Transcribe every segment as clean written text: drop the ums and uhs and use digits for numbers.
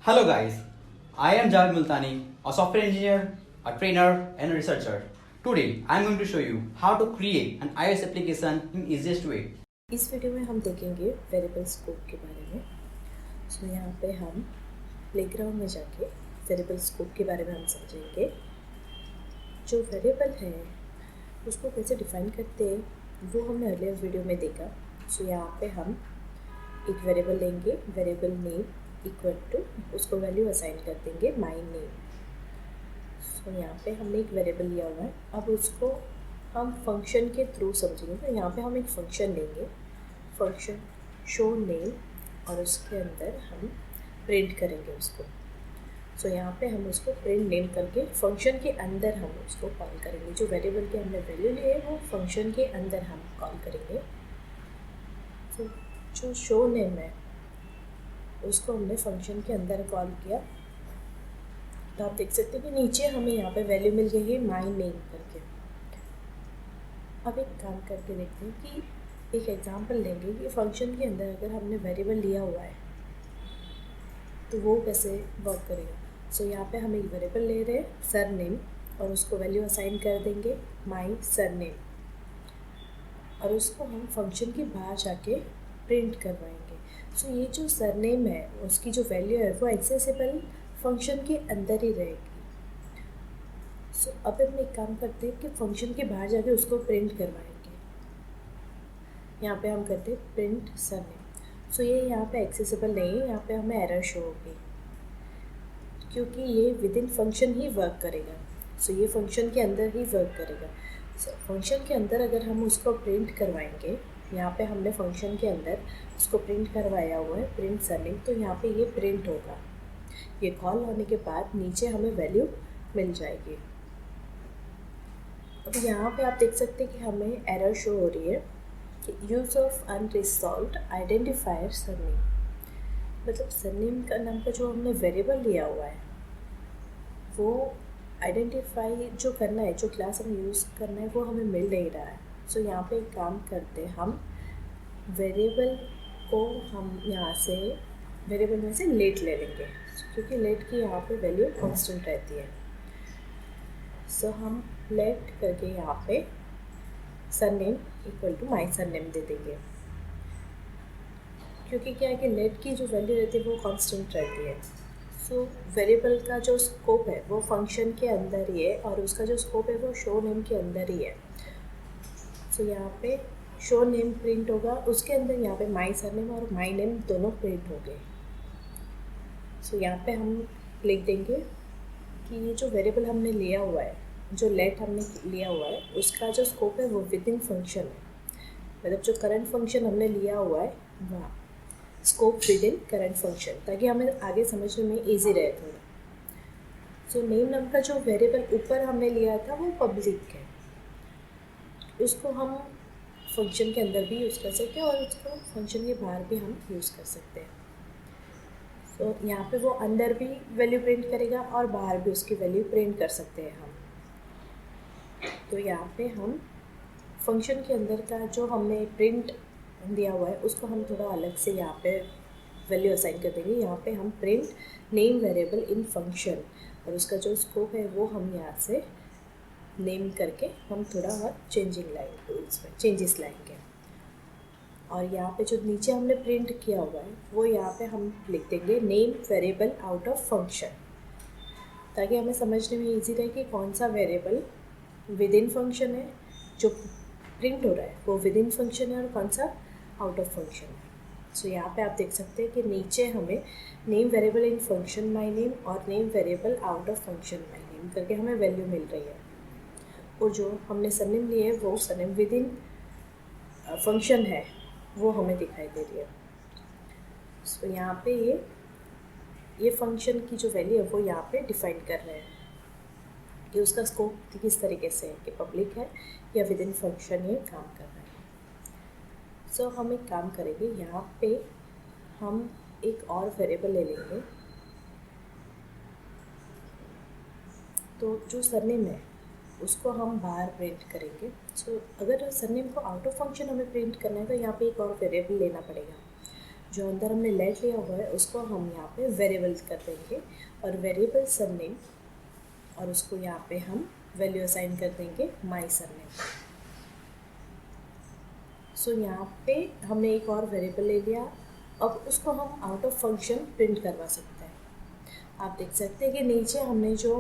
Hello guys, I am Javed Multani, a software engineer, a trainer and a researcher. Today I am going to show you how to create an iOS application in easiest way. इस video में हम देखेंगे variable scope के बारे में। सो यहाँ पे हम प्लेग्राउंड में जाके वेरिएबल स्कोप के बारे में हम समझेंगे। जो वेरिएबल है उसको कैसे डिफाइन करते हैं वो हमने अर्लियर वीडियो में देखा। सो यहाँ पे हम एक वेरिएबल लेंगे, वेरिएबल नेम इक्वल टू उसको वैल्यू असाइन कर देंगे माई नेम। सो यहाँ पे हमने एक वेरिएबल लिया हुआ है, अब उसको हम फंक्शन के थ्रू समझेंगे। तो यहाँ पे हम एक फंक्शन लेंगे, फंक्शन शो नेम, और उसके अंदर हम प्रिंट करेंगे उसको। सो यहाँ पे हम उसको प्रिंट नेम करके फंक्शन के अंदर हम उसको कॉल करेंगे। जो वेरिएबल के हमने वैल्यू लिए वो फंक्शन के अंदर हम कॉल करेंगे। तो जो शो नेम है उसको हमने फंक्शन के अंदर कॉल किया, तो आप देख सकते हैं कि नीचे हमें यहाँ पे वैल्यू मिल गई है माई नेम करके। अब एक काम करके देखते हैं कि एक एग्जांपल लेंगे कि फंक्शन के अंदर अगर हमने वेरिएबल लिया हुआ है तो वो कैसे वर्क करेगा। सो यहाँ पे हम एक वेरिएबल ले रहे हैं सर नेम, और उसको वैल्यू असाइन कर देंगे माई सर नेम, और उसको हम फंक्शन के बाहर जाके प्रिंट करवाएंगे। सो ये जो सर नेम है उसकी जो वैल्यू है वो एक्सेसिबल फंक्शन के अंदर ही रहेगी। सो अब हम एक काम करते हैं कि फंक्शन के बाहर जाके उसको प्रिंट करवाएंगे। यहाँ पे हम करते हैं प्रिंट सर नेम। सो ये यहाँ पे एक्सेसिबल नहीं है, यहाँ पे हमें एरर शो होगी क्योंकि ये with in function he work करेगा। सो ये फंक्शन के अंदर ही वर्क करेगा। सो फंक्शन के अंदर अगर हम उसको प्रिंट करवाएंगे, यहाँ पे हमने फंक्शन के अंदर उसको प्रिंट करवाया हुआ है प्रिंट सर नेम, तो यहाँ पे ये प्रिंट होगा। ये कॉल होने के बाद नीचे हमें वैल्यू मिल जाएगी। अब यहाँ पे आप देख सकते हैं कि हमें एरर शो हो रही है कि use of unresolved identifier surname, मतलब सरनेम का नाम का जो हमने वेरिएबल लिया हुआ है वो आइडेंटिफाई जो करना है, जो क्लास हमें यूज़ करना है वो हमें मिल नहीं रहा है। सो यहाँ पे एक काम करते हैं, हम वेरिएबल को हम यहाँ से वेरिएबल में से लेट ले लेंगे क्योंकि लेट की यहाँ पे वैल्यू कांस्टेंट रहती है। सो हम लेट करके यहाँ पे surname equal to my surname दे देंगे, क्योंकि क्या है कि लेट की जो वैल्यू रहती है वो कांस्टेंट रहती है। सो वेरिएबल का जो स्कोप है वो फंक्शन के अंदर ही है, और उसका जो स्कोप है वो शो नेम के अंदर ही है। सो यहाँ पे शो नेम प्रिंट होगा, उसके अंदर यहाँ पे माई सरनेम और माई नेम दोनों प्रिंट हो गए। सो यहाँ पे हम लिख देंगे कि ये जो वेरिएबल हमने लिया हुआ है, जो लेट हमने लिया हुआ है, उसका जो स्कोप है वो विद इन फंक्शन है, मतलब जो करंट फंक्शन हमने लिया हुआ है वहाँ scope with in current function, ताकि हमें आगे समझने में ईजी रहे थोड़ा। सो नेम नाम का जो वेरिएबल ऊपर हमने लिया था वो पब्लिक है, उसको हम फंक्शन के अंदर भी यूज़ कर सकते हैं और उसको फंक्शन के बाहर भी हम यूज़ कर सकते हैं। सो यहाँ पे वो अंदर भी वैल्यू प्रिंट करेगा और बाहर भी उसकी वैल्यू प्रिंट कर सकते हैं हम। तो यहाँ पे हम फंक्शन के अंदर का जो हमने प्रिंट दिया हुआ है उसको हम थोड़ा अलग से यहाँ पे वैल्यू असाइन कर देंगे। यहाँ पे हम print name variable in function, और उसका जो स्कोप है वो हम यहाँ से नेम करके हम थोड़ा और चेंजिंग लाएंगे, उसमें चेंजेस लाएंगे। और यहाँ पे जो नीचे हमने प्रिंट किया हुआ है वो यहाँ पे हम लिख देंगे name variable out of function, ताकि हमें समझने में इजी रहे कि कौन सा वेरिएबल विद इन फंक्शन है, जो प्रिंट हो रहा है वो विद इन फंक्शन है, और कौन सा आउट ऑफ फंक्शन है। सो यहाँ पे आप देख सकते हैं कि नीचे हमें name variable in function my name और name variable out of function my name करके हमें वैल्यू मिल रही है, और जो हमने सरनेम लिए है वो सरनेम विद इन फंक्शन है वो हमें दिखाई दे रही है। सो यहाँ पे ये फंक्शन की जो वैल्यू है वो यहाँ पे डिफाइन कर रहे हैं कि उसका स्कोप किस तरीके से है, कि पब्लिक है या विद इन फंक्शन ये काम कर रहा है। सो हम एक काम करेंगे, यहाँ पे हम एक और वेरिएबल ले लेंगे। तो जो सरनेम है उसको हम बाहर प्रिंट करेंगे। सो अगर सरनेम को आउट ऑफ फंक्शन हमें प्रिंट करना है तो यहाँ पे एक और वेरिएबल लेना पड़ेगा। जो अंदर हमने लेट लिया हुआ है उसको हम यहाँ पे वेरिएबल कर देंगे और वेरिएबल सरनेम, और उसको यहाँ पे हम वैल्यू असाइन कर देंगे माई सरनेम। सो यहाँ पे हमने एक और वेरिएबल ले लिया, अब उसको हम आउट ऑफ फंक्शन प्रिंट करवा सकते हैं। आप देख सकते हैं कि नीचे हमने जो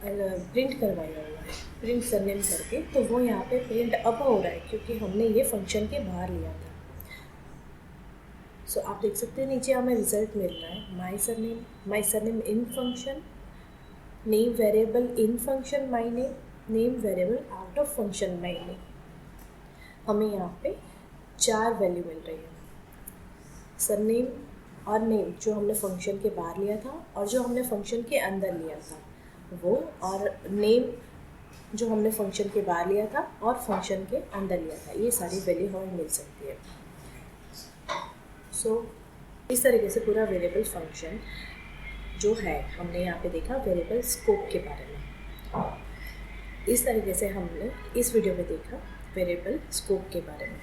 प्रिंट करवाया हुआ है प्रिंट सरनेम करके, तो वो यहाँ पे प्रिंट अब हो रहा है क्योंकि हमने ये फंक्शन के बाहर लिया था। सो आप देख सकते हैं नीचे हमें रिजल्ट मिल रहा है my surname in function, name variable in function my name, name variable out of function my name. हमें यहाँ पे 4 वैल्यू मिल रही है, सरनेम और नेम जो हमने फंक्शन के बाहर लिया था और जो हमने फंक्शन के अंदर लिया था वो, और नेम जो हमने फंक्शन के बाहर लिया था और फंक्शन के अंदर लिया था, ये सारी वैल्यू हमें मिल सकती है। सो इस तरीके से पूरा वेरिएबल फंक्शन जो है हमने यहाँ पे देखा वेरिएबल स्कोप के बारे में। इस तरीके से हमने इस वीडियो में देखा वेरिएबल स्कोप के बारे में।